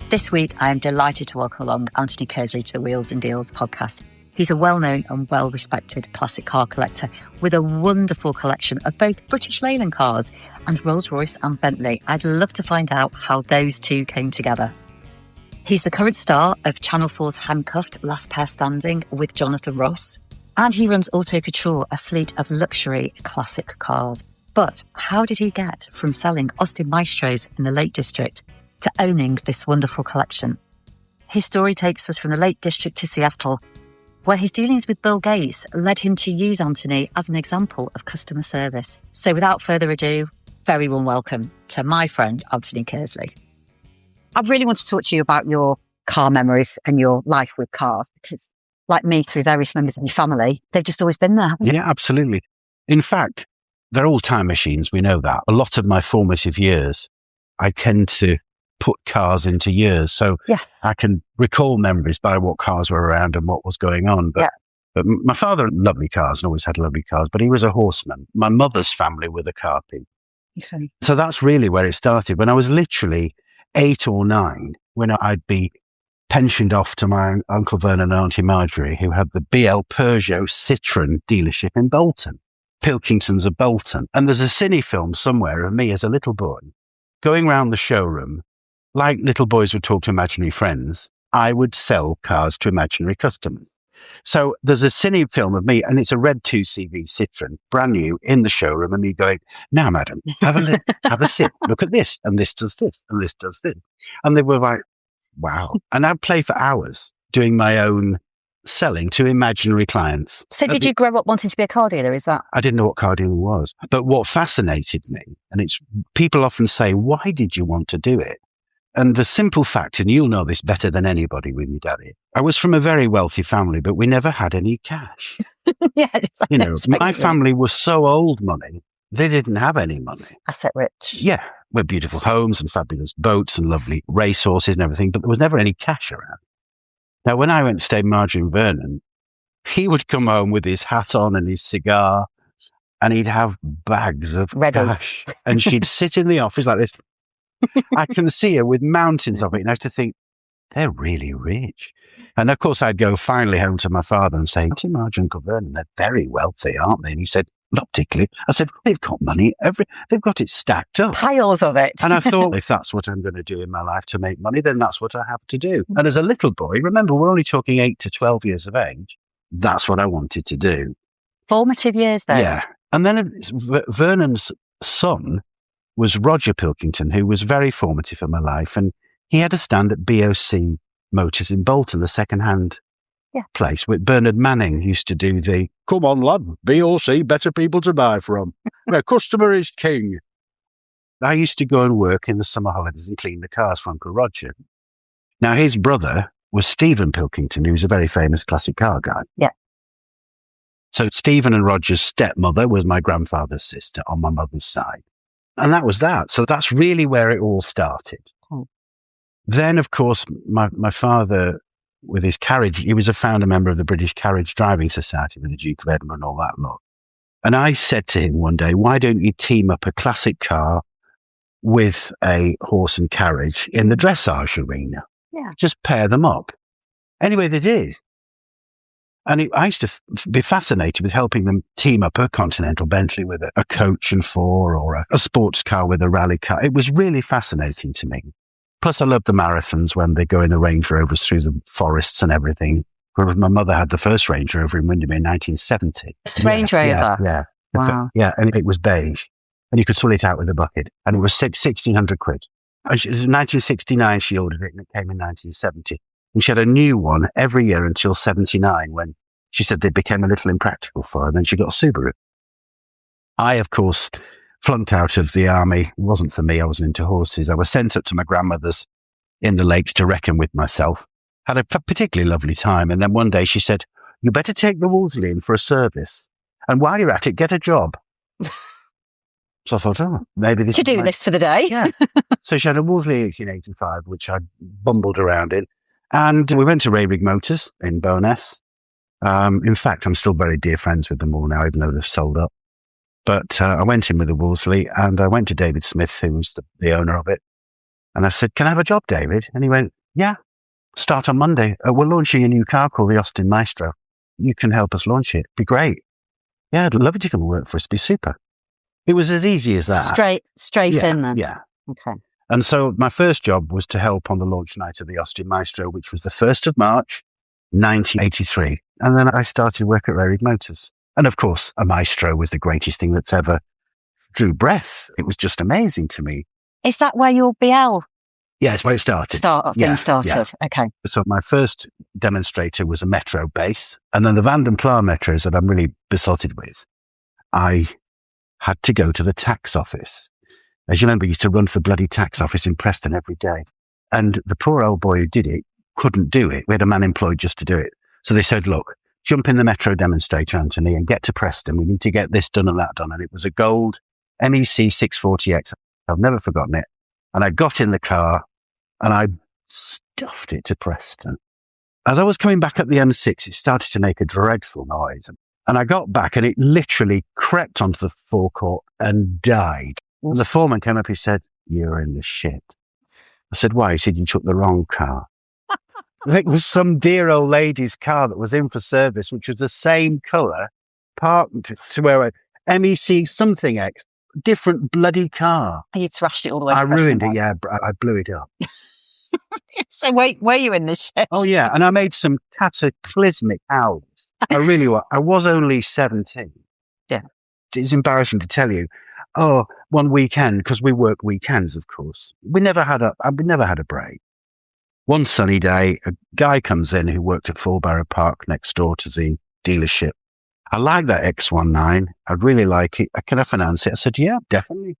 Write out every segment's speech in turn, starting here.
This week, I am delighted to welcome along Anthony Kearsley to the Wheels and Deals podcast. He's a well-known and well-respected classic car collector with a wonderful collection of both British Leyland cars and Rolls-Royce and Bentley. I'd love to find out how those two came together. He's the current star of Channel 4's Handcuffed, Last Pair Standing with Jonathan Ross. And he runs Auto Couture, a fleet of luxury classic cars. But how did he get from selling Austin Maestros in the Lake District to owning this wonderful collection? His story takes us from the Lake District to Seattle, where his dealings with Bill Gates led him to use Anthony as an example of customer service. So without further ado, very warm welcome to my friend, Anthony Kearsley. I really want to talk to you about your car memories and your life with cars, because like me, through various members of your family, they've just always been there. Yeah, absolutely. In fact, they're all time machines. We know that. A lot of my formative years, I tend to put cars into years. So yes. I can recall memories by what cars were around and what was going on. But my father had lovely cars and always had lovely cars, but he was a horseman. My mother's family were the car people. Okay. So that's really where it started. When I was literally 8 or 9, when I'd be pensioned off to my Uncle Vernon and Auntie Marjorie, who had the BL Peugeot Citroën dealership in Bolton, Pilkingtons of Bolton. And there's a cine film somewhere of me as a little boy going around the showroom. Like little boys would talk to imaginary friends, I would sell cars to imaginary customers. So there's a cine film of me, and it's a red 2CV Citroën, brand new, in the showroom, and me going, "Now, madam, have a sit. Look at this, and this does this, and this does this." And they were like, wow. And I'd play for hours doing my own selling to imaginary clients. So did you grow up wanting to be a car dealer? Is that? I didn't know what car dealing was. But what fascinated me, and it's people often say, "Why did you want to do it?" And the simple fact, and you'll know this better than anybody with your daddy, I was from a very wealthy family, but we never had any cash. Yeah, my family was so old money, they didn't have any money. Asset rich. Yeah, with beautiful homes and fabulous boats and lovely racehorses and everything, but there was never any cash around. Now, when I went to stay with Marjorie and Vernon, he would come home with his hat on and his cigar, and he'd have bags of cash. And she'd sit in the office like this. I can see her with mountains of it, and I have to think, they're really rich. And of course, I'd go finally home to my father and say, "Auntie Marjorie and Uncle Vernon, they're very wealthy, aren't they?" And he said, "Not particularly." I said, "They've got money. They've got it stacked up. Piles of it." And I thought, if that's what I'm going to do in my life to make money, then that's what I have to do. And as a little boy, remember, we're only talking 8 to 12 years of age. That's what I wanted to do. Formative years, though. Yeah. And then Vernon's son was Roger Pilkington, who was very formative in my life. And he had a stand at BOC Motors in Bolton, the second-hand place, with Bernard Manning used to do the, "Come on, lad, BOC, better people to buy from. Where customer is king." I used to go and work in the summer holidays and clean the cars for Uncle Roger. Now, his brother was Stephen Pilkington, who was a very famous classic car guy. Yeah. So Stephen and Roger's stepmother was my grandfather's sister on my mother's side. And that was that. So that's really where it all started. Oh. Then, of course, my father, with his carriage, he was a founder member of the British Carriage Driving Society with the Duke of Edinburgh and all that lot. And I said to him one day, "Why don't you team up a classic car with a horse and carriage in the dressage arena? Yeah. Just pair them up." Anyway, they did. And I used to be fascinated with helping them team up a Continental Bentley with a coach and four, or a sports car with a rally car. It was really fascinating to me. Plus, I loved the marathons when they go in the Range Rovers through the forests and everything. Whereas my mother had the first Range Rover in Windermere in 1970. Range Rover? Yeah. Wow. Yeah, and it was beige. And you could swill it out with a bucket. And it was 1,600 quid. And it was 1969 she ordered it, and it came in 1970. And she had a new one every year until 79, when she said they became a little impractical for her. And then she got a Subaru. I, of course, flunked out of the army. It wasn't for me. I wasn't into horses. I was sent up to my grandmother's in the lakes to reckon with myself. Had a particularly lovely time. And then one day she said, "You better take the Wolseley in for a service. And while you're at it, get a job." So I thought, maybe this to do this for the day. Yeah. So she had a Wolseley 1885, which I bumbled around in. And we went to Rayrig Motors in Bowness. In fact, I'm still very dear friends with them all now, even though they've sold up. But I went in with the Wolseley, and I went to David Smith, who was the owner of it. And I said, "Can I have a job, David?" And he went, yeah, start on Monday. We're launching a new car called the Austin Maestro. You can help us launch it. Be great. Yeah, I'd love you to come and work for us. Be super. It was as easy as that. Straight in then. Yeah. Okay. And so my first job was to help on the launch night of the Austin Maestro, which was the 1st of March, 1983. And then I started work at Raried Motors. And of course, a Maestro was the greatest thing that's ever drew breath. It was just amazing to me. Is that where your BL Yeah, it's where it started. started? Yeah. Okay. So my first demonstrator was a Metro base. And then the Vanden Pla Metros that I'm really besotted with, I had to go to the tax office. As you remember, I used to run for the bloody tax office in Preston every day. And the poor old boy who did it couldn't do it. We had a man employed just to do it. So they said, look, jump in the Metro demonstrator, Anthony, and get to Preston. We need to get this done and that done. And it was a gold MEC 640X. I've never forgotten it. And I got in the car and I stuffed it to Preston. As I was coming back up the M6, it started to make a dreadful noise. And I got back and it literally crept onto the forecourt and died. And the foreman came up, he said, "You're in the shit." I said, "Why?" He said, "You took the wrong car." It was some dear old lady's car that was in for service, which was the same colour, parked to where MEC something X, different bloody car. And you thrashed it all the way. I ruined it, yeah. I blew it up. So were you in this shit? Oh, yeah. And I made some cataclysmic howls. I really was. I was only 17. Yeah. It's embarrassing to tell you. Oh, one weekend, because we work weekends, of course. We never had a break. One sunny day, a guy comes in who worked at Fullbarrow Park next door to the dealership. "I like that X19. I'd really like it. Can I finance it?" I said, "Yeah, definitely."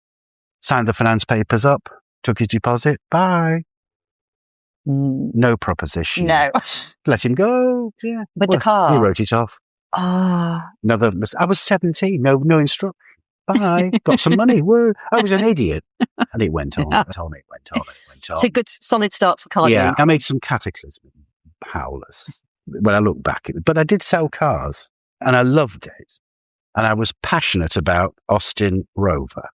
Signed the finance papers up, took his deposit. Bye. No proposition. No. Let him go. Yeah. With the car? He wrote it off. Oh. I was 17. No instruction. Bye. Got some money. Woo. I was an idiot. And it went on. It went on. It's a good solid start to the car. Yeah. I made some cataclysmic howlers when I look back. But I did sell cars and I loved it. And I was passionate about Austin Rover.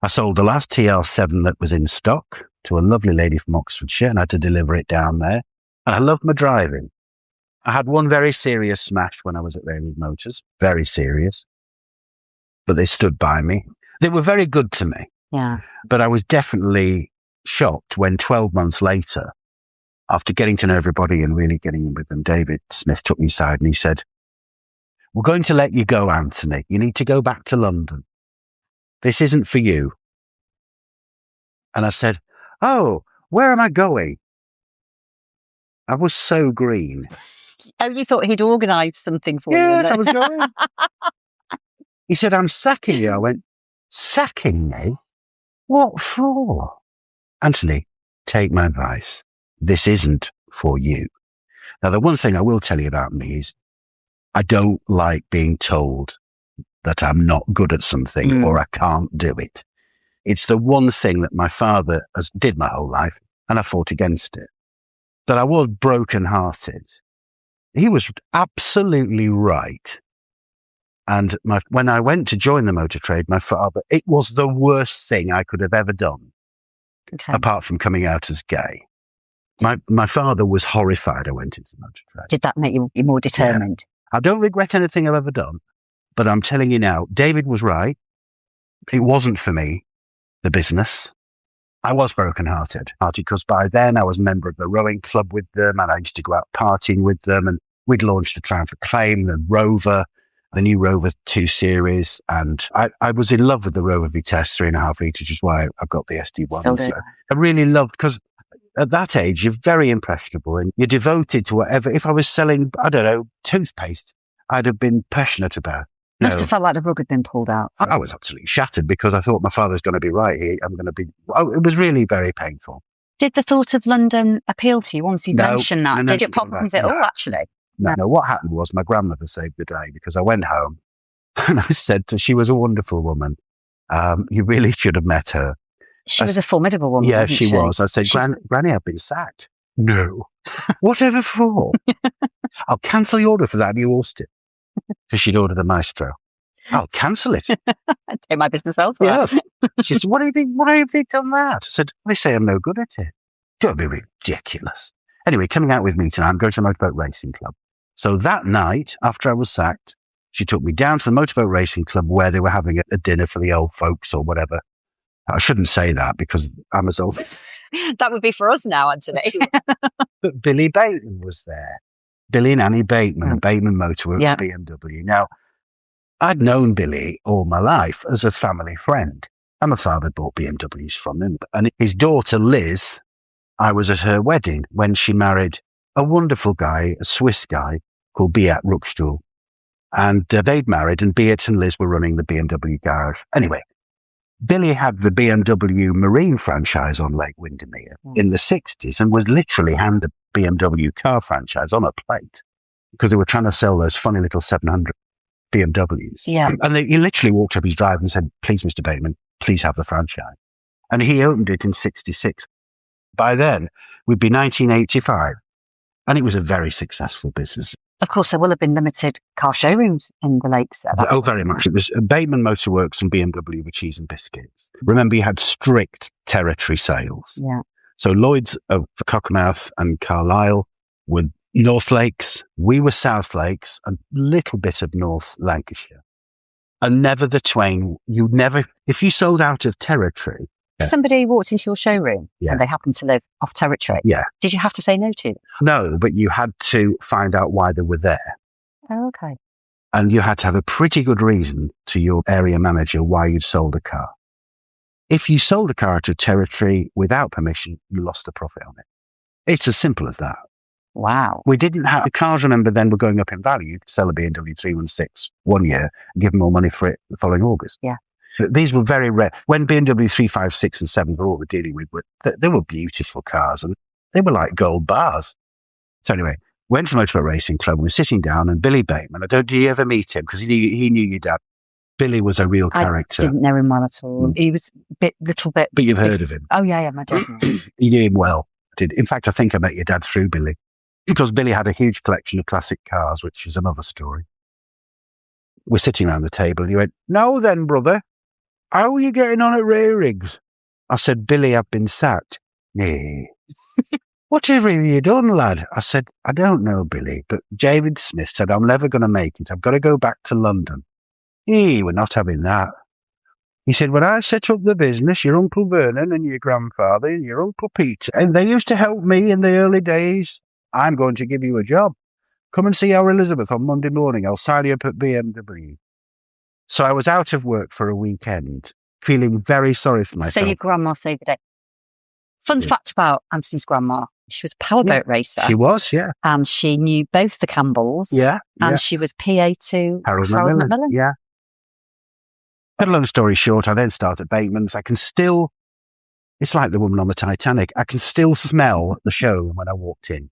I sold the last TR7 that was in stock to a lovely lady from Oxfordshire and I had to deliver it down there. And I loved my driving. I had one very serious smash when I was at Raried Motors. Very serious. But they stood by me. They were very good to me. Yeah. But I was definitely shocked when 12 months later, after getting to know everybody and really getting in with them, David Smith took me aside and he said, "We're going to let you go, Anthony. You need to go back to London. This isn't for you." And I said, "Oh, where am I going?" I was so green. Oh, you thought he'd organised something for you? Yes, I was going. He said, "I'm sacking you." I went, "Sacking me? What for?" "Anthony, take my advice. This isn't for you." Now, the one thing I will tell you about me is I don't like being told that I'm not good at something or I can't do it. It's the one thing that my father did my whole life, and I fought against it. But I was broken-hearted. He was absolutely right. And when I went to join the motor trade, my father, it was the worst thing I could have ever done, apart from coming out as gay. My father was horrified I went into the motor trade. Did that make you more determined? Yeah. I don't regret anything I've ever done, but I'm telling you now, David was right. It wasn't for me, the business. I was broken-hearted because by then I was a member of the rowing club with them and I used to go out partying with them and we'd launched the Triumph Acclaim, the Rover, the new Rover 2 Series. And I was in love with the Rover Vitesse 3.5 litre, which is why I got the SD1. So I really loved, because at that age, you're very impressionable and you're devoted to whatever. If I was selling, I don't know, toothpaste, I'd have been passionate about. Must have felt like the rug had been pulled out. I was absolutely shattered because I thought my father's going to be right here. It was really very painful. Did the thought of London appeal to you once you mentioned that? Did it pop up and say, "Oh, actually"? No. What happened was my grandmother saved the day because I went home and I said she was a wonderful woman. You really should have met her. She was a formidable woman. Yeah, wasn't she was. I said, Granny, I've been sacked. No. Whatever for? I'll cancel the order for that new Austin. Because she'd ordered a Maestro. I'll cancel it. Take my business elsewhere. Yeah. She said, why have they done that? I said, they say I'm no good at it. Don't be ridiculous. Anyway, coming out with me tonight, I'm going to the Motorboat Racing Club. So that night, after I was sacked, she took me down to the Motorboat Racing Club where they were having a dinner for the old folks or whatever. I shouldn't say that because I'm as old. That would be for us now, Anthony. But Billy Bateman was there. Billy and Annie Bateman of Bateman Motorworks BMW. Now, I'd known Billy all my life as a family friend. And my father bought BMWs from him. And his daughter, Liz, I was at her wedding when she married a wonderful guy, a Swiss guy called Fiat X1. And they'd married, and Beat and Liz were running the BMW garage. Anyway, Billy had the BMW Marine franchise on Lake Windermere in the 60s and was literally handed the BMW car franchise on a plate because they were trying to sell those funny little 700 BMWs. Yeah. And he literally walked up his drive and said, please, Mr. Bateman, please have the franchise. And he opened it in 66. By then, we'd be 1985. And it was a very successful business. Of course, there will have been limited car showrooms in the Lakes. Very much. It was Bateman Motorworks and BMW with cheese and biscuits. Remember, you had strict territory sales. Yeah. So Lloyd's of Cockermouth and Carlisle were North Lakes. We were South Lakes, a little bit of North Lancashire. And never the twain. If you sold out of territory. Somebody walked into your showroom and they happened to live off territory. Yeah. Did you have to say no to? No, but you had to find out why they were there. Oh, okay. And you had to have a pretty good reason to your area manager why you'd sold a car. If you sold a car to territory without permission, you lost the profit on it. It's as simple as that. Wow. We didn't have, the cars, remember, then were going up in value. You'd sell a BMW 316 one year and give them more money for it the following August. Yeah. These were very rare. When BMW 356 and 7 were all we're dealing with, they were beautiful cars and they were like gold bars. So anyway, went to Motorboat Racing Club. We were sitting down and Billy Bateman, did you ever meet him? Because he knew your dad. Billy was a real character. I didn't know him well at all. He was a little bit. But you've heard of him. Oh, yeah, my dad. You knew him well. In fact, I think I met your dad through Billy. Because Billy had a huge collection of classic cars, which is another story. We're sitting around the table and he went, "Now then, brother, how are you getting on at Ray Riggs?" I said, "Billy, I've been sacked." "Nay." "Whatever have you done, lad?" I said, "I don't know, Billy, but David Smith said I'm never going to make it. I've got to go back to London." We're not having that. He said, "When I set up the business, your Uncle Vernon and your grandfather and your Uncle Peter, and they used to help me in the early days. I'm going to give you a job. Come and see our Elizabeth on Monday morning. I'll sign you up at BMW." So I was out of work for a weekend, feeling very sorry for myself. So your grandma saved the day. Fun fact about Anthony's grandma. She was a powerboat racer. She was, yeah. And she knew both the Campbells. Yeah. And she was PA to Harold Macmillan. Yeah. Cut a long story short, I then started Bateman's. It's like the woman on the Titanic. I can still smell the showroom when I walked in.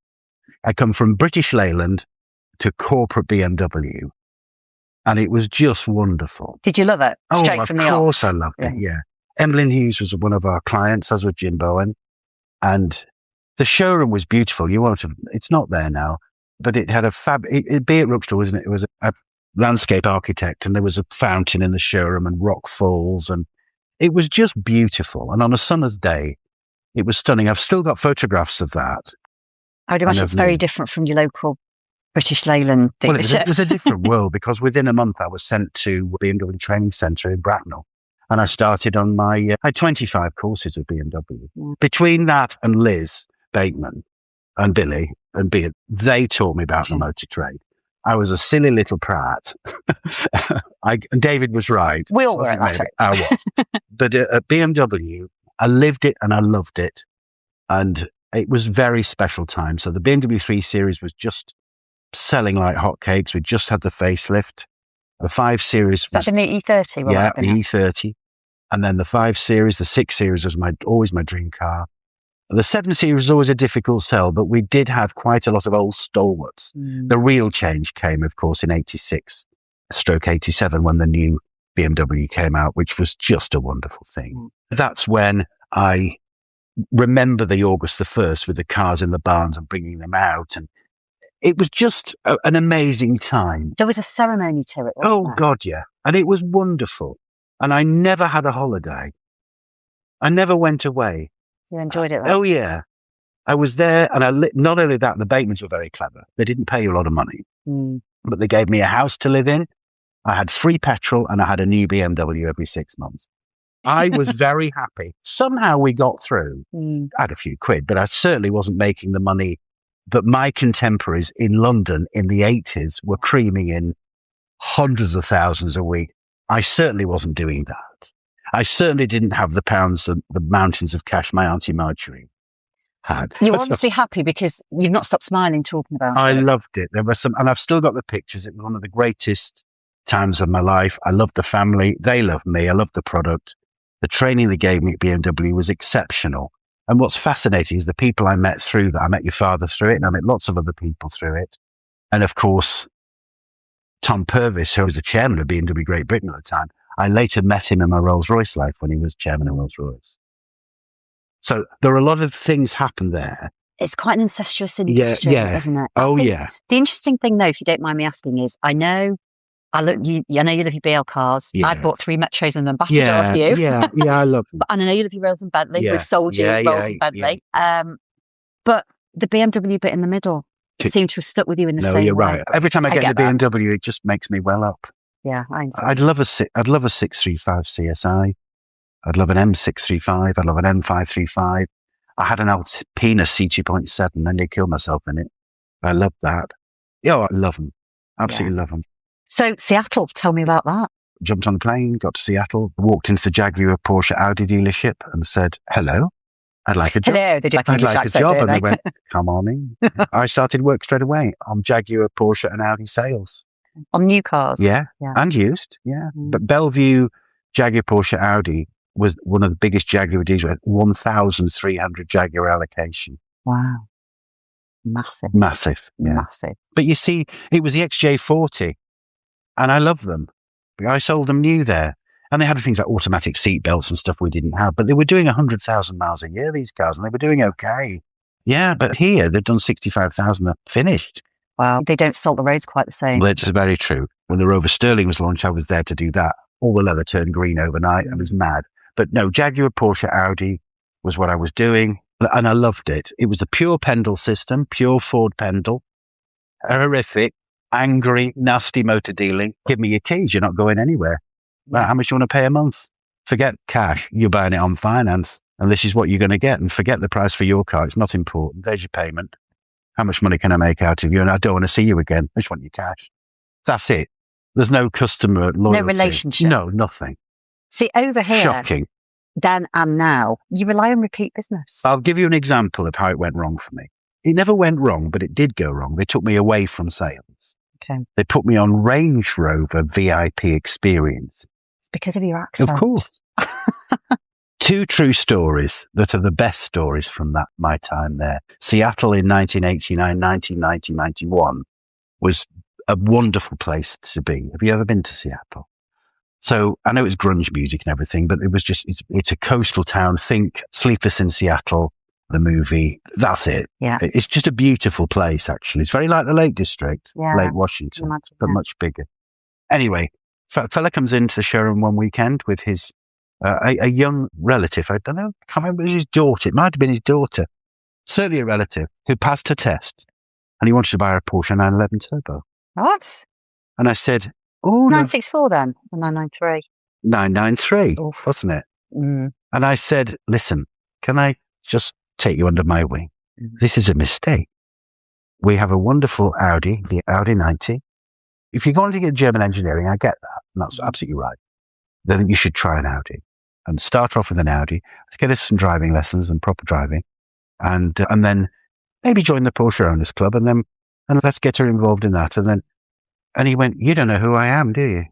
I come from British Leyland to corporate BMW. And it was just wonderful. Did you love it? Straight from the off? Of course I loved it, yeah. Emmeline Hughes was one of our clients, as was Jim Bowen. And the showroom was beautiful. It's not there now, but it had it'd be at Ruxton, wasn't it? It was a landscape architect and there was a fountain in the showroom and rock falls and it was just beautiful. And on a summer's day, it was stunning. I've still got photographs of that. I would imagine it's very different from your local British Leyland dealership. Well, it was a different world because within a month I was sent to the BMW Training Centre in Bracknell and I started on I had 25 courses with BMW. Mm. Between that and Liz Bateman and Billy and Beard, they taught me about the motor trade. I was a silly little prat. And David was right. We all were at that age. I was. But at BMW, I lived it and I loved it. And it was very special time. So the BMW 3 Series was just selling like hotcakes. We just had the facelift. The 5 Series was that the E30? Yeah, the E30. And then the 5 Series, the 6 Series was always my dream car. The 7 Series was always a difficult sell, but we did have quite a lot of old stalwarts. Mm. The real change came, of course, in 86/87 when the new BMW came out, which was just a wonderful thing. Mm. That's when I remember the August the 1st with the cars in the barns and bringing them out. And it was just an amazing time. There was a ceremony to it, wasn't there? God, yeah. And it was wonderful. And I never had a holiday. I never went away. You enjoyed it, right? Oh, yeah. I was there, and not only that, the Batemans were very clever. They didn't pay you a lot of money, but they gave me a house to live in. I had free petrol, and I had a new BMW every 6 months. I was very happy. Somehow we got through. I had a few quid, but I certainly wasn't making the money that my contemporaries in London in the 80s were creaming in hundreds of thousands a week. I certainly wasn't doing that. I certainly didn't have the pounds and the mountains of cash my Auntie Marjorie had. You're obviously happy because you've not stopped smiling talking about it. I loved it. There were some, and I've still got the pictures. It was one of the greatest times of my life. I loved the family. They loved me. I loved the product. The training they gave me at BMW was exceptional. And what's fascinating is the people I met through that. I met your father through it, and I met lots of other people through it. And of course, Tom Purvis, who was the chairman of BMW Great Britain at the time, I later met him in my Rolls-Royce life when he was chairman of Rolls-Royce. So there are a lot of things happen there. It's quite an incestuous industry, isn't it? The interesting thing, though, if you don't mind me asking, is I know you love your BL cars. Yeah. I bought 3 Metros and an Ambassador off you. Yeah, I love them. And I know you love your Rolls and Bentley. We've sold you Rolls and Bentley. But the BMW bit in the middle seemed to have stuck with you in the same way. No, you're right. Every time I get in a BMW, it just makes me well up. Yeah, I'd love a 635 CSI. I'd love an M635. I'd love an M535. I had an Alpina C2.7 and they killed myself in it. I love that. Yeah, I love them. Absolutely love them. So Seattle, tell me about that. Jumped on a plane, got to Seattle, walked into the Jaguar Porsche Audi dealership and said, hello, I'd like a job. Hello, they do like I'd like a job. And they went, come on in. I started work straight away on Jaguar, Porsche and Audi sales. On new cars? Yeah. And used, But Bellevue, Jaguar, Porsche, Audi was one of the biggest Jaguar dealers with 1,300 Jaguar allocation. Wow. Massive. Yeah. Massive. But you see, it was the XJ40 and I love them. I sold them new there. And they had things like automatic seat belts and stuff we didn't have, but they were doing 100,000 miles a year, these cars, and they were doing okay. Yeah, but here they've done 65,000 and finished. Wow. They don't salt the roads quite the same. That's very true. When the Rover Sterling was launched, I was there to do that. All the leather turned green overnight. I was mad. But no, Jaguar, Porsche, Audi was what I was doing. And I loved it. It was the pure Pendle system, pure Ford Pendle. Horrific, angry, nasty motor dealing. Give me your keys. You're not going anywhere. Well, how much do you want to pay a month? Forget cash. You're buying it on finance. And this is what you're going to get. And forget the price for your car. It's not important. There's your payment. How much money can I make out of you? And I don't want to see you again. I just want your cash. That's it. There's no customer loyalty. No relationship. No, nothing. See, over here, shocking. Then and now, you rely on repeat business. I'll give you an example of how it went wrong for me. It never went wrong, but it did go wrong. They took me away from sales. Okay. They put me on Range Rover VIP experience. It's because of your accent. Of course. 2 true stories that are the best stories from my time there. Seattle in 1989, 1990, 91 was a wonderful place to be. Have you ever been to Seattle? So I know it's grunge music and everything, but it was just, it's a coastal town. Think Sleepless in Seattle, the movie. That's it. Yeah. It's just a beautiful place, actually. It's very like the Lake District, Lake Washington, but much bigger. Anyway, fella comes into the showroom one weekend with his, a young relative. I don't know, I can't remember, it was his daughter. It might have been his daughter. Certainly a relative who passed her test and he wanted to buy a Porsche 911 Turbo. What? And I said, oh, 964 then, or 993? 993, Oof. wasn't it? And I said, listen, can I just take you under my wing? This is a mistake. We have a wonderful Audi, the Audi 90. If you're going to get German engineering, I get that. And that's absolutely right. Then you should try an Audi and start off with an Audi. Let's get us some driving lessons and proper driving. And then maybe join the Porsche Owners Club and let's get her involved in that. And he went, you don't know who I am, do you?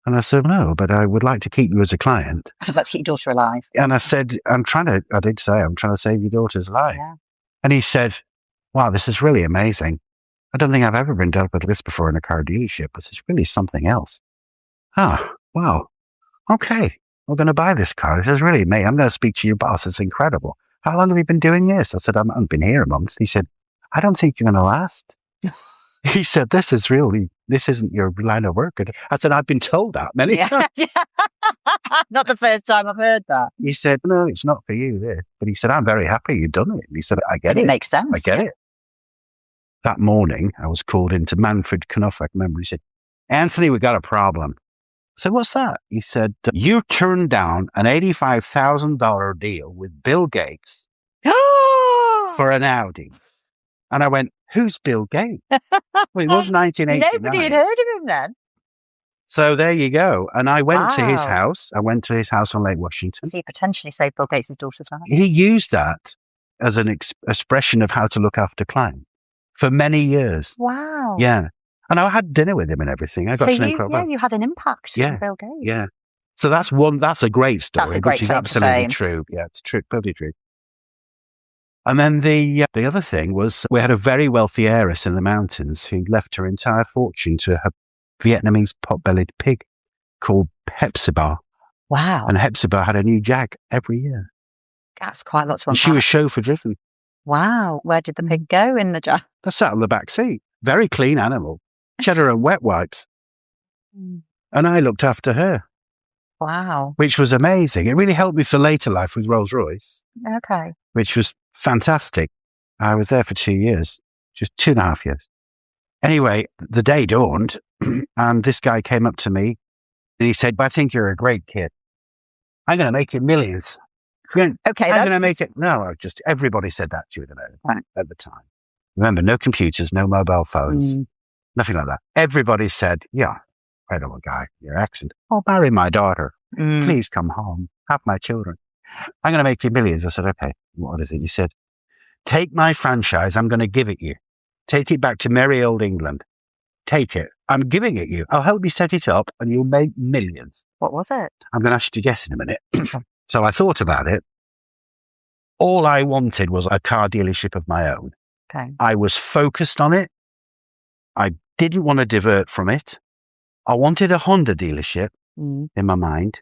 And I said, no, but I would like to keep you as a client. I'd like to keep your daughter alive. And I said, I'm trying to save your daughter's life. Yeah. And he said, wow, this is really amazing. I don't think I've ever been dealt with this before in a car dealership. This is really something else. Ah, wow. Okay. We're going to buy this car. This is really amazing. I'm going to speak to your boss. It's incredible. How long have you been doing this? I said, I haven't been here a month. He said, I don't think you're going to last. He said, this isn't your line of work. I said, I've been told that many times. Yeah. Not the first time I've heard that. He said, no, it's not for you, this. But he said, I'm very happy you've done it. And he said, I get it. It makes sense. I get it. That morning, I was called into Manfred Knopf. I remember he said, Anthony, we got a problem. I said, what's that? He said, you turned down an $85,000 deal with Bill Gates for an Audi. And I went, who's Bill Gates? Well, it was 1989. Nobody had heard of him then. So there you go. And I went to his house. I went to his house on Lake Washington. So you potentially saved Bill Gates' daughter's life. He used that as an expression of how to look after clients for many years. Wow. Yeah. And I had dinner with him and everything. I got to know quite well. You had an impact on Bill Gates. Yeah. So that's a great story. That's a great which is absolutely true. Yeah, it's true, totally true. And then the other thing was we had a very wealthy heiress in the mountains who left her entire fortune to her Vietnamese pot-bellied pig called Hepzibah. Wow. And Hepzibah had a new Jag every year. That's quite a lot to unpack. She was chauffeur driven. Wow. Where did the pig go in the Jag? They sat on the back seat. Very clean animal. She had her own wet wipes. And I looked after her. Wow. Which was amazing. It really helped me for later life with Rolls-Royce. Okay. Which was fantastic. I was there for 2 years, just 2.5 years. Anyway, the day dawned and this guy came up to me and he said, I think you're a great kid. I'm going to make you millions. Okay. I'm going to make it. No, everybody said that to you at the time. Remember, no computers, no mobile phones, nothing like that. Everybody said, yeah, incredible guy, your accent. I'll marry my daughter. Please come home, have my children. I'm going to make you millions. I said, okay, what is it? You said, take my franchise. I'm going to give it you. Take it back to merry old England. Take it. I'm giving it you. I'll help you set it up and you'll make millions. What was it? I'm going to ask you to guess in a minute. So I thought about it. All I wanted was a car dealership of my own. Okay. I was focused on it. I didn't want to divert from it. I wanted a Honda dealership in my mind.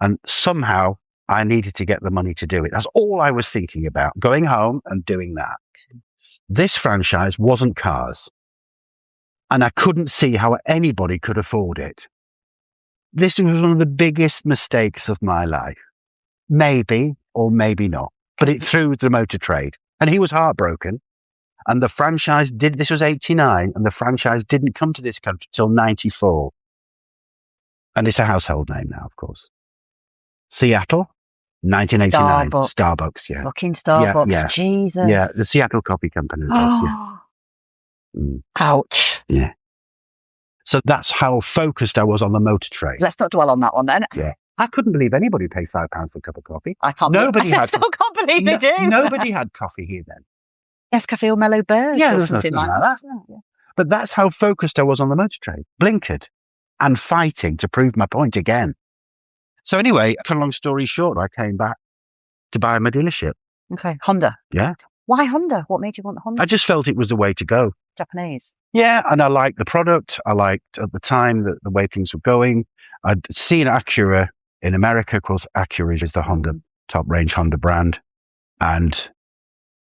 And somehow I needed to get the money to do it. That's all I was thinking about, going home and doing that. This franchise wasn't cars. And I couldn't see how anybody could afford it. This was one of the biggest mistakes of my life. Maybe or maybe not. But it threw the motor trade. And he was heartbroken. And the franchise this was 89, and the franchise didn't come to this country till 94. And it's a household name now, of course. Seattle, 1989. Starbucks, yeah. Fucking Starbucks, yeah. Jesus. Yeah, the Seattle Coffee Company. Ouch. Yeah. So that's how focused I was on the motor trade. Let's not dwell on that one then. Yeah. I couldn't believe anybody paid £5 for a cup of coffee. I can't still can't believe they do. Nobody had coffee here then. Nescafe or Mellow Bird or something like that. Yeah. But that's how focused I was on the motor trade. Blinkered and fighting to prove my point again. So anyway, for a long story short, I came back to buy my dealership. Okay. Honda. Yeah. Why Honda? What made you want Honda? I just felt it was the way to go. Japanese. Yeah, and I liked the product. I liked at the time the way things were going. I'd seen Acura in America. Of course, Acura is the Honda, top range Honda brand. And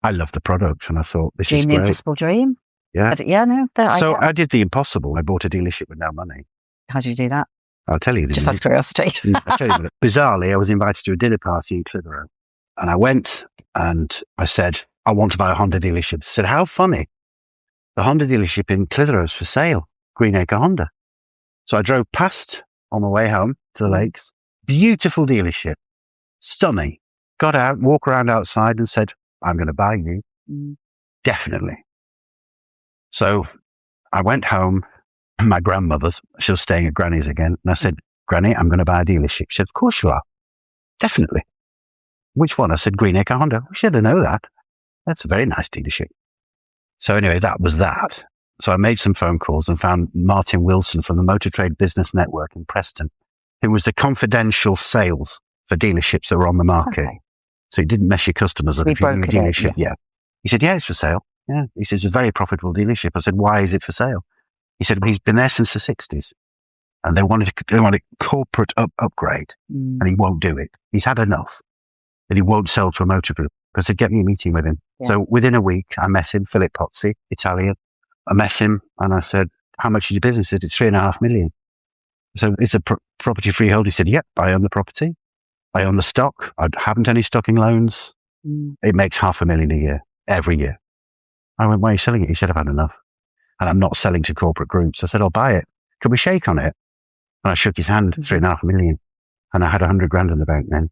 I loved the product and I thought, this is great. The impossible dream? Yeah. I did the impossible. I bought a dealership with no money. How did you do that? I'll tell you. Just out of curiosity. I'll tell you. Bizarrely, I was invited to a dinner party in Clitheroe. And I went and I said, I want to buy a Honda dealership. They said, how funny. The Honda dealership in Clitheroe is for sale. Greenacre Honda. So I drove past on my way home to the lakes. Beautiful dealership. Stunning. Got out, walked around outside and said, I'm going to buy you. Definitely. So I went home. My grandmother's, she was staying at Granny's again. And I said, Granny, I'm going to buy a dealership. She said, of course you are. Definitely. Which one? I said, Greenacre Honda. We should know that. That's a very nice dealership. So anyway, that was that. So I made some phone calls and found Martin Wilson from the Motor Trade Business Network in Preston, who was the confidential sales for dealerships that were on the market. Okay. So he didn't mess your customers up if you knew a dealership. Yeah. He said, yeah, it's for sale. Yeah. He says, it's a very profitable dealership. I said, why is it for sale? He said, well, he's been there since the 60s and they wanted a corporate upgrade and he won't do it. He's had enough and he won't sell to a motor group. I said, get me a meeting with him. Yeah. So within a week, I met him, Philip Pozzi, Italian. I met him and I said, how much is your business? He said, it's 3.5 million. So it's a property freehold. He said, yep, I own the property. I own the stock. I haven't any stocking loans. It makes 500,000 a year, every year. I went, why are you selling it? He said, I've had enough. And I'm not selling to corporate groups. I said, I'll buy it. Can we shake on it? And I shook his hand, 3.5 million. And I had 100 grand in the bank then.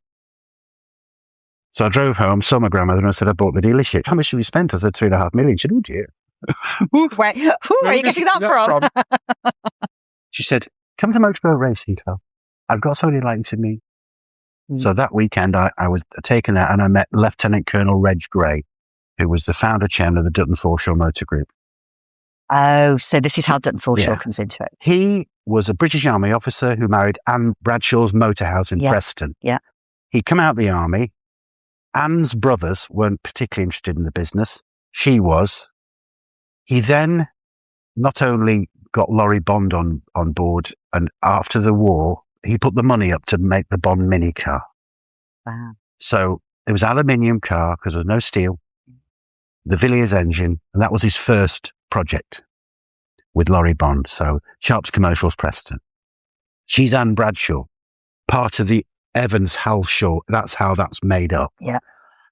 So I drove home, saw my grandmother, and I said, I bought the dealership. How much have you spent? I said, 3.5 million. She said, oh dear. Wait, where are you getting that from? She said, come to Motorboat Racing Club. I've got somebody you'd like you to meet. So that weekend, I was taken there and I met Lieutenant Colonel Reg Gray, who was the founder chairman of the Dutton Forshaw Motor Group. Oh, so this is how Dutton Forshaw comes into it. He was a British Army officer who married Anne Bradshaw's motor house in Preston. Yeah. He'd come out of the army. Anne's brothers weren't particularly interested in the business. She was. He then not only got Laurie Bond on board, and after the war, he put the money up to make the Bond mini car. Wow. So it was an aluminium car because there was no steel, the Villiers engine, and that was his first project with Laurie Bond. So Sharp's Commercials Preston. She's Anne Bradshaw, part of the Evans Halshaw. That's how that's made up. Yeah.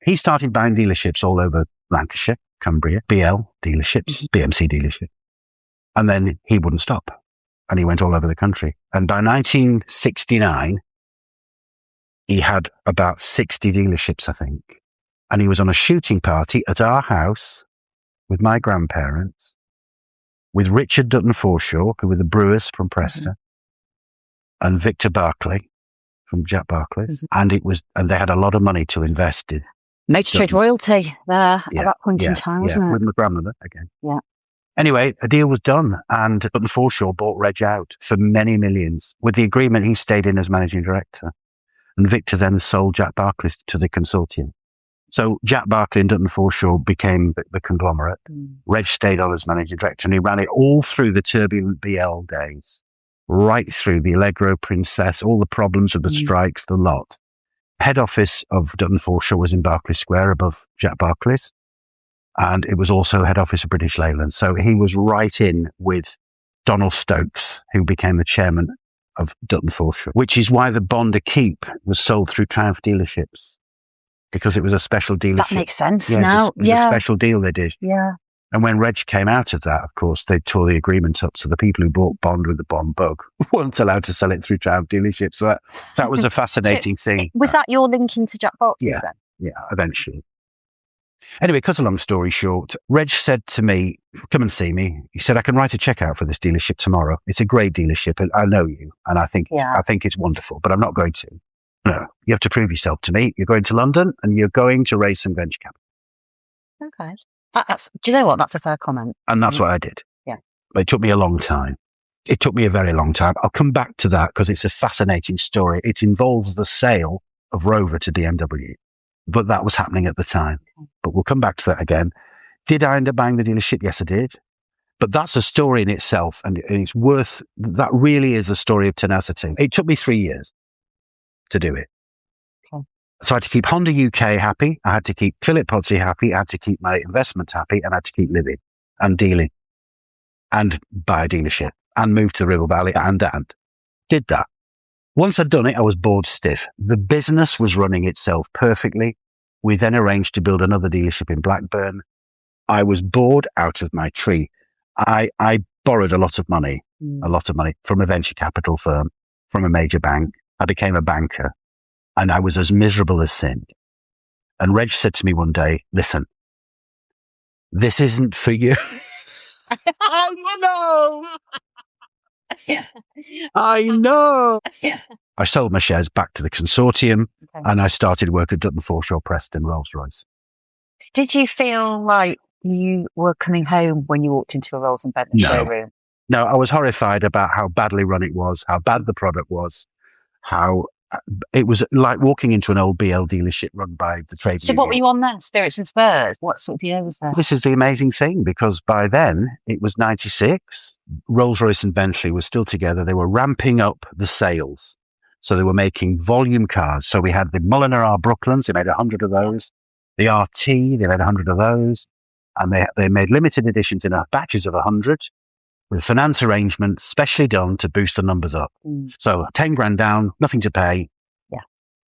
He started buying dealerships all over Lancashire, Cumbria, BL dealerships, BMC dealerships. And then he wouldn't stop. And he went all over the country. And by 1969, he had about 60 dealerships, I think. And he was on a shooting party at our house with my grandparents, with Richard Dutton Forshaw, who were the brewers from Preston, and Victor Barclay from Jack Barclay's. And they had a lot of money to invest in. Motor trade royalty there at that point in time, wasn't it? With my grandmother again. Yeah. Anyway, a deal was done, and Dutton Forshaw bought Reg out for many millions. With the agreement, he stayed in as managing director, and Victor then sold Jack Barclay to the consortium. So Jack Barclay and Dutton Forshaw became the conglomerate. Reg stayed on as managing director, and he ran it all through the turbulent BL days, right through the Allegro Princess, all the problems of the strikes, the lot. Head office of Dutton Forshaw was in Berkeley Square above Jack Barclay's. And it was also head office of British Leyland. So he was right in with Donald Stokes, who became the chairman of Dutton Forshaw, which is why the Bond a Keep was sold through Triumph dealerships, because it was a special dealership. That makes sense now. It was a special deal they did. Yeah. And when Reg came out of that, of course, they tore the agreement up. So the people who bought Bond with the Bond bug weren't allowed to sell it through Triumph dealerships. So that was a fascinating thing. Was that your link into Jack Barclay then? Yeah, eventually. Anyway, cut a long story short, Reg said to me, come and see me. He said, I can write a check out for this dealership tomorrow. It's a great dealership. And I know you. And I think it's wonderful, but I'm not going to. No, you have to prove yourself to me. You're going to London and you're going to raise some venture capital. Okay. Do you know what? That's a fair comment. And that's what I did. Yeah. But it took me a long time. It took me a very long time. I'll come back to that because it's a fascinating story. It involves the sale of Rover to BMW. But that was happening at the time. But we'll come back to that again. Did I end up buying the dealership? Yes, I did. But that's a story in itself. And it's that really is a story of tenacity. It took me 3 years to do it. Okay. So I had to keep Honda UK happy. I had to keep Philip Podsey happy. I had to keep my investment happy. And I had to keep living and dealing and buy a dealership and move to the Ribble Valley and did that. Once I'd done it, I was bored stiff. The business was running itself perfectly. We then arranged to build another dealership in Blackburn. I was bored out of my tree. I borrowed a lot of money from a venture capital firm, from a major bank. I became a banker and I was as miserable as sin. And Reg said to me one day, listen, this isn't for you. I know. I know. I sold my shares back to the consortium and I started work at Dutton Forshaw Preston Rolls-Royce. Did you feel like you were coming home when you walked into a Rolls and Bentley showroom? No, I was horrified about how badly run it was, how bad the product was, how it was like walking into an old BL dealership run by the trade union. So what were you on then? Spirits and Spurs? What sort of year was that? This is the amazing thing, because by then it was 96. Rolls-Royce and Bentley were still together. They were ramping up the sales. So they were making volume cars. So we had the Mulliner R Brooklands. They made 100 of those. The RT, they made 100 of those. And they made limited editions in batches of 100 with finance arrangements specially done to boost the numbers up. So 10 grand down, nothing to pay. Yeah.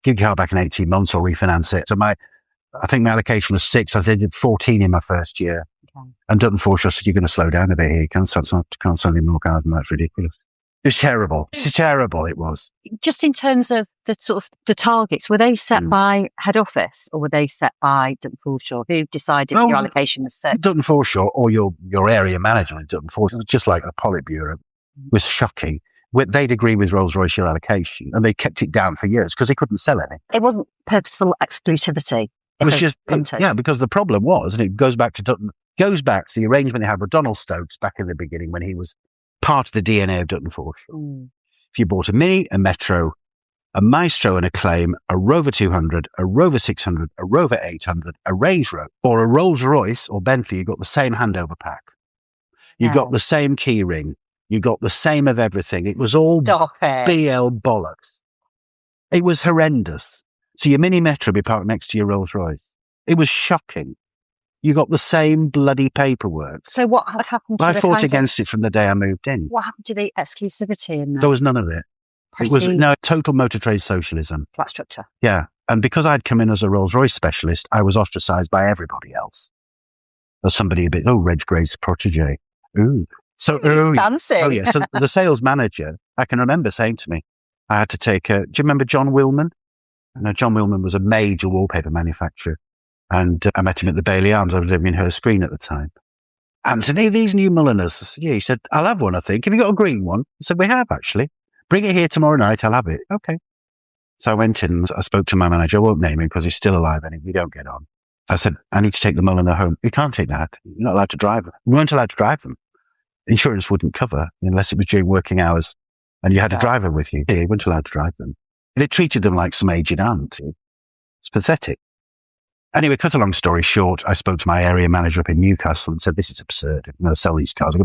Give your car back in 18 months or refinance it. So I think my allocation was 6. I did 14 in my first year. Okay. And Dutton Forshaw said, you're going to slow down a bit here. You can't sell any more cars, and that's ridiculous. It was terrible. It's terrible, it was. Just in terms of the sort of the targets, were they set by head office or were they set by Dutton Forshaw? Who decided your allocation was set? Dutton Forshaw or your area manager at Dutton Forshaw, just like a Politburo, was shocking. They'd agree with Rolls-Royce your allocation, and they kept it down for years because they couldn't sell any. It wasn't purposeful exclusivity. It was just, because the problem was, and it goes back to the arrangement they had with Donald Stokes back in the beginning when he was part of the DNA of Dutton Forshaw. If you bought a Mini, a Metro, a Maestro and a Claim, a Rover 200, a Rover 600, a Rover 800, a Range Rover, or a Rolls-Royce or Bentley, you got the same handover pack. You got the same key ring. You got the same of everything. It was all BL bollocks. It was horrendous. So your Mini Metro be parked next to your Rolls-Royce. It was shocking. You got the same bloody paperwork. So what had happened to I fought against it from the day I moved in. What happened to the exclusivity in that? There was none of it. Prestige. It was total motor trade socialism. Flat structure. Yeah. And because I'd come in as a Rolls-Royce specialist, I was ostracized by everybody else. As somebody a bit, Reg Gray's protege. Ooh. So, fancy. Oh, yeah. So the sales manager, I can remember saying to me, I had to take do you remember John Willman? Now, John Willman was a major wallpaper manufacturer. And I met him at the Bailey Arms. I was living in her screen at the time. Anthony, these new Mulliners. I said, yeah. He said, I'll have one, I think. Have you got a green one? I said, we have, actually. Bring it here tomorrow night. I'll have it. Okay. So I went in. I spoke to my manager. I won't name him because he's still alive and we don't get on. I said, I need to take the Mulliner home. You can't take that. You're not allowed to drive them. We weren't allowed to drive them. Insurance wouldn't cover unless it was during working hours and you had a driver with you. You weren't allowed to drive them. And it treated them like some aged aunt. It's pathetic. Anyway, cut a long story short, I spoke to my area manager up in Newcastle and said, this is absurd. I'm going to sell these cars.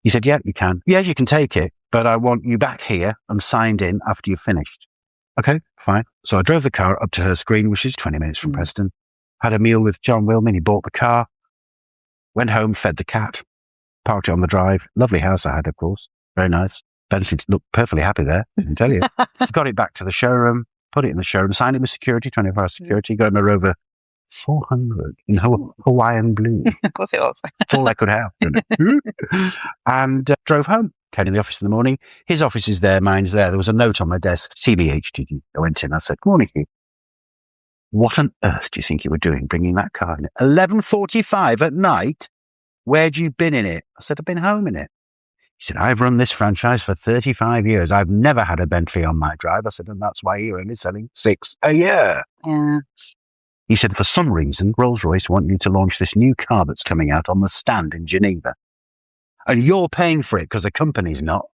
He said, yeah, you can. Yeah, you can take it, but I want you back here and signed in after you've finished. Okay, fine. So I drove the car up to her screen, which is 20 minutes from Preston, had a meal with John Willman. He bought the car, went home, fed the cat, parked it on the drive. Lovely house I had, of course. Very nice. Bentley looked perfectly happy there, I can tell you. Got it back to the showroom, put it in the showroom, signed it with security, 24-hour security, got him a Rover 400 in Hawaiian blue. Of course it was. That's all I could have. And drove home. Came in the office in the morning. His office is there, mine's there. There was a note on my desk, CBHTD. I went in, I said, good morning, Hugh. What on earth do you think you were doing bringing that car in? 11:45 at night? Where'd you been in it? I said, I've been home in it. He said, I've run this franchise for 35 years. I've never had a Bentley on my drive. I said, and that's why you're only selling 6 a year. Yeah. He said, for some reason, Rolls-Royce want you to launch this new car that's coming out on the stand in Geneva. And you're paying for it because the company's not.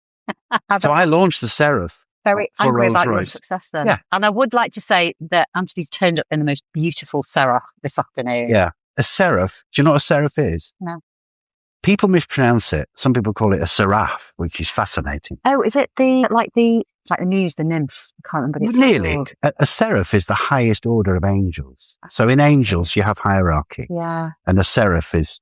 So I launched the Seraph. Very angry about your success then. Yeah. And I would like to say that Anthony's turned up in the most beautiful Seraph this afternoon. Yeah. A Seraph. Do you know what a Seraph is? No. People mispronounce it. Some people call it a Seraph, which is fascinating. Oh, is it the muse, the nymph? I can't remember what it's Nearly. called. A Seraph is the highest order of angels. So in angels, you have hierarchy. Yeah. And a Seraph is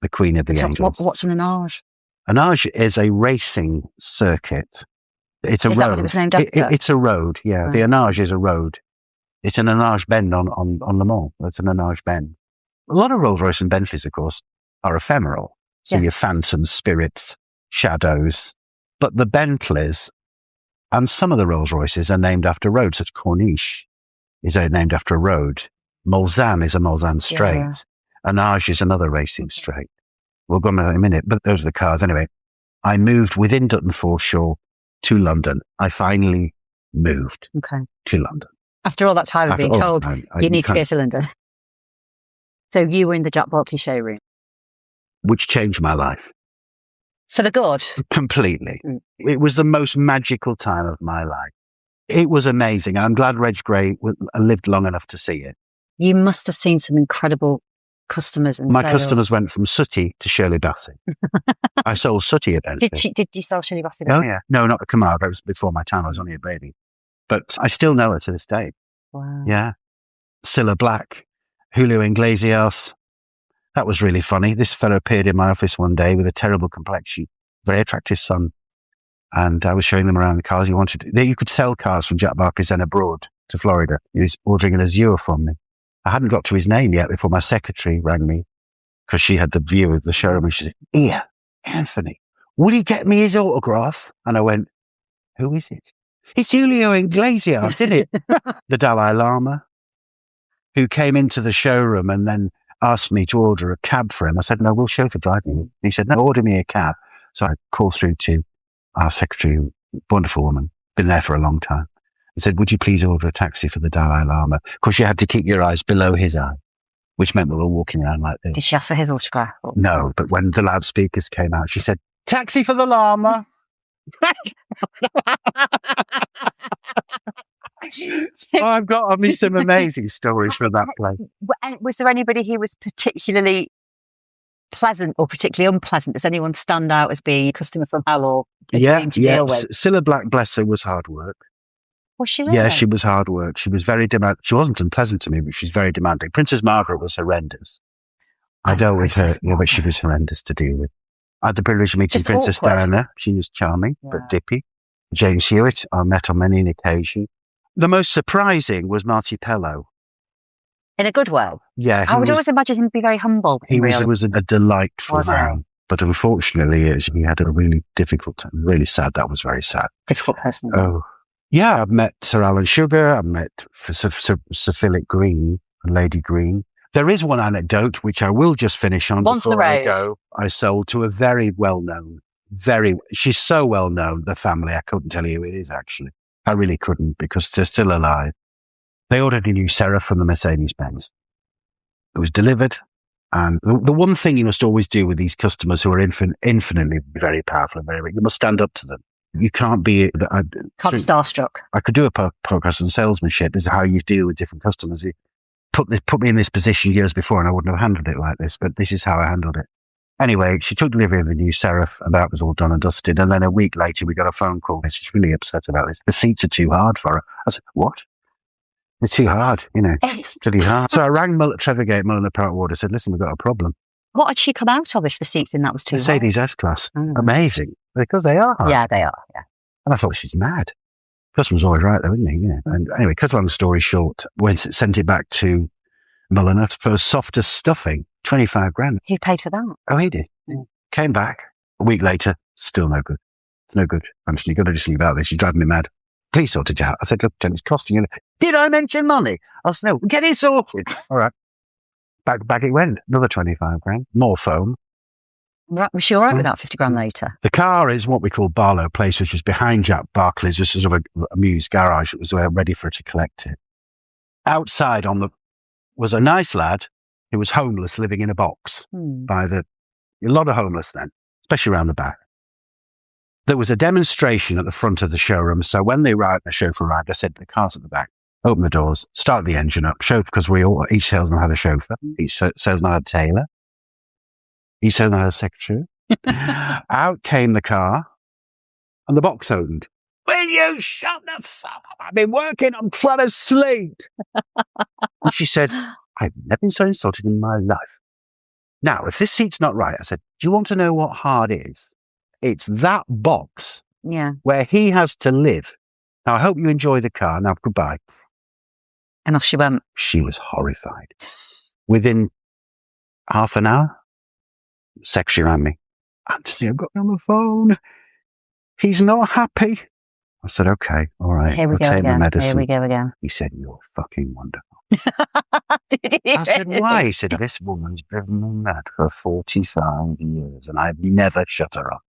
the queen of the angels. What's an Enage? Enage is a racing circuit. It's a road. That what it was named after? It's a road, yeah. Right. The Enage is a road. It's an Enage bend on Le Mans. It's an Enage bend. A lot of Rolls-Royce and Bentleys, of course, are ephemeral. So your phantoms, spirits, shadows. But the Bentleys and some of the Rolls-Royces are named after roads, such as Corniche is named after a road. Mulsanne is a Mulsanne straight. Yeah. Enage is another racing straight. We'll go on in a minute, but those are the cars. Anyway, I moved within Dutton Forshaw to London. I finally moved to London. After all that time of being told, you need to go to London. So you were in the Jack Barclay showroom. Which changed my life. For the good? Completely. It was the most magical time of my life. It was amazing. And I'm glad Reg Gray lived long enough to see it. You must have seen some incredible customers. And my customers went from Sooty to Shirley Bassey. I sold Sooty at Bentley. Did you sell Shirley Bassey? Oh, yeah. No, not the Camargue. It was before my time. I was only a baby. But I still know her to this day. Wow. Yeah. Cilla Black, Julio Iglesias, That was really funny. This fellow appeared in my office one day with a terrible complexion, very attractive son. And I was showing them around the cars he wanted. You could sell cars from Jack Barclay then abroad to Florida. He was ordering an Azure from me. I hadn't got to his name yet before my secretary rang me because she had the view of the showroom. And she said, "Here, Anthony, would he get me his autograph?" And I went, "Who is it?" "It's Julio Iglesias, isn't it?" The Dalai Lama, who came into the showroom and then asked me to order a cab for him. I said, "No, we'll chauffeur drive me." He said, "No, order me a cab." So I called through to our secretary, wonderful woman, been there for a long time, and said, "Would you please order a taxi for the Dalai Lama?" Of course, you had to keep your eyes below his eye, which meant we were walking around like this. Did she ask for his autograph? No, but when the loudspeakers came out, she said, "Taxi for the Lama." I've got on me some amazing stories from that place. Was there anybody who was particularly pleasant or particularly unpleasant? Does anyone stand out as being a customer from hell or a dream to deal with? Cilla Black, bless her, was hard work. Was she really? Yeah, she was hard work. She was very demanding. She wasn't unpleasant to me, but she's very demanding. Princess Margaret was horrendous. I dealt with her, but she was horrendous to deal with. I had the privilege of meeting Princess Diana. She was charming, but dippy. James Hewitt, I met on many an occasion. The most surprising was Marty Pellow. In a good way? Yeah. I would always imagine him to be very humble. He was a delightful man. But unfortunately, he had a really difficult time. Really sad. That was very sad. Difficult person. Oh. Yeah, I've met Sir Alan Sugar. I've met Sir Philip Green and Lady Green. There is one anecdote, which I will just finish on before I go. I sold to a very well-known, she's so well-known, the family, I couldn't tell you who it is, actually. I really couldn't, because they're still alive. They ordered a new Seraph from the Mercedes-Benz. It was delivered. And the one thing you must always do with these customers who are infinitely very powerful and very rich, you must stand up to them. You can't be... Can't be starstruck. I could do a podcast on salesmanship. This is how you deal with different customers. You put me in this position years before and I wouldn't have handled it like this, but this is how I handled it. Anyway, she took delivery of the new Seraph and that was all done and dusted. And then a week later, we got a phone call. She's really upset about this. The seats are too hard for her. I said, "What?" "They're too hard, pretty hard." So I rang Trevorgate, Mulliner Park Ward. I said, "Listen, we've got a problem." What had she come out of if the seats in that was too hard? Mercedes S-Class. Amazing. Because they are. Yeah, they are. Yeah. And I thought, she's mad. Customer's always right though, isn't he? And anyway, cut a long story short, sent it back to Mulliner for softest stuffing, 25 grand. Who paid for that? Oh, he did. Yeah. Came back a week later, still no good. It's no good. Anthony, you've got to do something about this. You're driving me mad. Please sort it out. I said, "Look, Jen, it's costing you." "Did I mention money?" I said, "No, get it sorted." All right. Back it went. Another 25 grand. More foam. Was she all right with that 50 grand later? The car is what we call Barlow Place, which was behind Jack Barclay's, just sort of a amused garage. It was ready for her to collect it. Outside was a nice lad who was homeless, living in a box a lot of homeless then, especially around the back. There was a demonstration at the front of the showroom. So when the chauffeur arrived, I said, "The car's at the back. Open the doors, start the engine up, chauffeur," because each salesman had a chauffeur, each salesman had a tailor, each salesman had a secretary. Out came the car, and the box opened. "Will you shut the fuck up? I've been working, I'm trying to sleep." And she said, "I've never been so insulted in my life. Now, if this seat's not right," I said, "Do you want to know what hard is? It's that box where he has to live. Now, I hope you enjoy the car. Now, goodbye." And off she went. She was horrified. Within half an hour, the secretary rang me. "Anthony, I've got him on the phone. He's not happy." I said, "Okay, all right. I'll take my medicine." Here we go again. He said, "You're fucking wonderful." I said, "Why?" He said, "This woman's driven me mad for 45 years and I've never shut her up."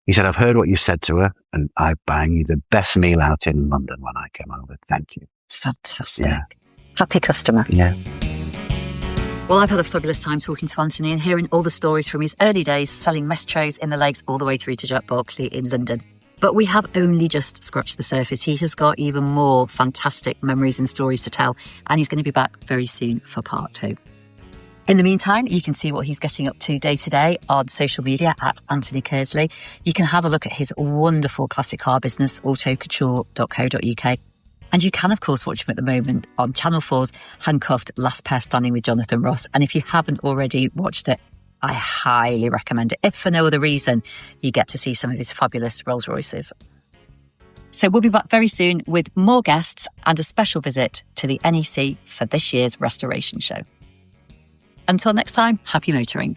He said, "I've heard what you said to her and I bang you the best meal out in London when I come over. Thank you." Fantastic. Yeah. Happy customer. Yeah. Well, I've had a fabulous time talking to Anthony and hearing all the stories from his early days selling Maestros in the Lakes all the way through to Jack Barclay in London. But we have only just scratched the surface. He has got even more fantastic memories and stories to tell, and he's going to be back very soon for part 2. In the meantime, you can see what he's getting up to day to day on social media at Anthony Kearsley. You can have a look at his wonderful classic car business, autocouture.co.uk. And you can, of course, watch him at the moment on Channel 4's Handcuffed, Last Pair Standing with Jonathan Ross. And if you haven't already watched it, I highly recommend it. If for no other reason, you get to see some of his fabulous Rolls-Royces. So we'll be back very soon with more guests and a special visit to the NEC for this year's restoration show. Until next time, happy motoring.